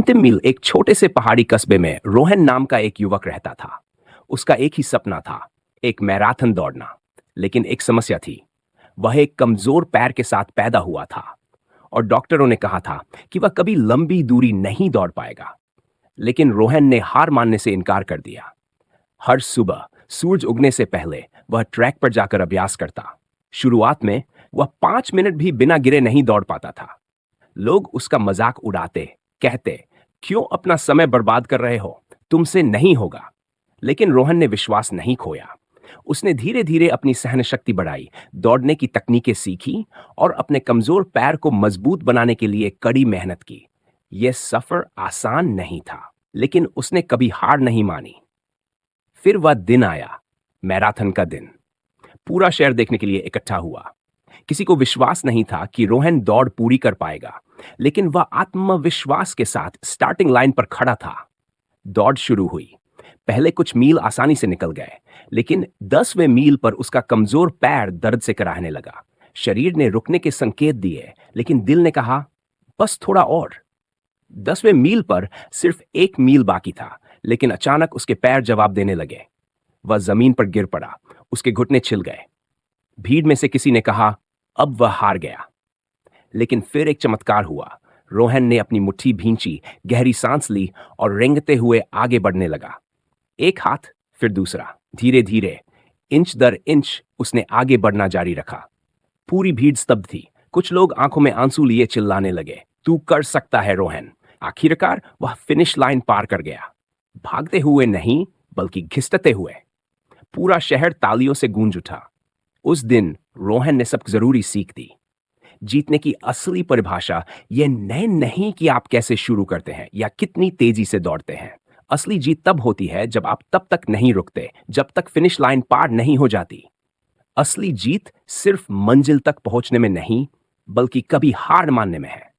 अंतिम मील एक छोटे से पहाड़ी कस्बे में रोहन नाम का एक युवक रहता था। उसका एक ही सपना था, एक मैराथन दौड़ना। लेकिन एक समस्या थी। वह एक कमजोर पैर के साथ पैदा हुआ था और डॉक्टरों ने कहा था कि वह कभी लंबी दूरी नहीं दौड़ पाएगा। लेकिन रोहन ने हार मानने से इनकार कर दिया। हर सुबह सूरज उगने से पहले वह ट्रैक पर जाकर अभ्यास करता। शुरुआत में वह 5 मिनट भी बिना गिरे नहीं दौड़ पाता था। लोग उसका मजाक उड़ाते, कहते, क्यों अपना समय बर्बाद कर रहे हो, तुमसे नहीं होगा। लेकिन रोहन ने विश्वास नहीं खोया। उसने धीरे धीरे अपनी सहन शक्ति बढ़ाई, दौड़ने की तकनीकें सीखी और अपने कमजोर पैर को मजबूत बनाने के लिए कड़ी मेहनत की। यह सफर आसान नहीं था, लेकिन उसने कभी हार नहीं मानी। फिर वह दिन आया, मैराथन का दिन। पूरा शहर देखने के लिए इकट्ठा हुआ। किसी को विश्वास नहीं था कि रोहन दौड़ पूरी कर पाएगा, लेकिन वह आत्मविश्वास के साथ स्टार्टिंग लाइन पर खड़ा था। दौड़ शुरू हुई। पहले कुछ मील आसानी से निकल गए, लेकिन 10वें मील पर उसका कमजोर पैर दर्द से कराहने लगा। शरीर ने रुकने के संकेत दिए, लेकिन दिल ने कहा, बस थोड़ा और। 10वें मील पर सिर्फ 1 मील बाकी था, लेकिन अचानक उसके पैर जवाब देने लगे। वह जमीन पर गिर पड़ा, उसके घुटने छिल गए। भीड़ में से किसी ने कहा, अब वह हार गया। लेकिन फिर एक चमत्कार हुआ। रोहन ने अपनी मुट्ठी भींची, गहरी सांस ली और रेंगते हुए आगे बढ़ने लगा। एक हाथ, फिर दूसरा। धीरे धीरे, इंच दर इंच उसने आगे बढ़ना जारी रखा। पूरी भीड़ स्तब्ध थी। कुछ लोग आंखों में आंसू लिए चिल्लाने लगे, तू कर सकता है रोहन। आखिरकार वह फिनिश लाइन पार कर गया। भागते हुए नहीं, बल्कि घिसटते हुए। पूरा शहर तालियों से गूंज उठा। उस दिन रोहन ने सब जरूरी सीख दी। जीतने की असली परिभाषा यह नहीं कि आप कैसे शुरू करते हैं या कितनी तेजी से दौड़ते हैं। असली जीत तब होती है जब आप तब तक नहीं रुकते जब तक फिनिश लाइन पार नहीं हो जाती। असली जीत सिर्फ मंजिल तक पहुंचने में नहीं, बल्कि कभी हार मानने में है।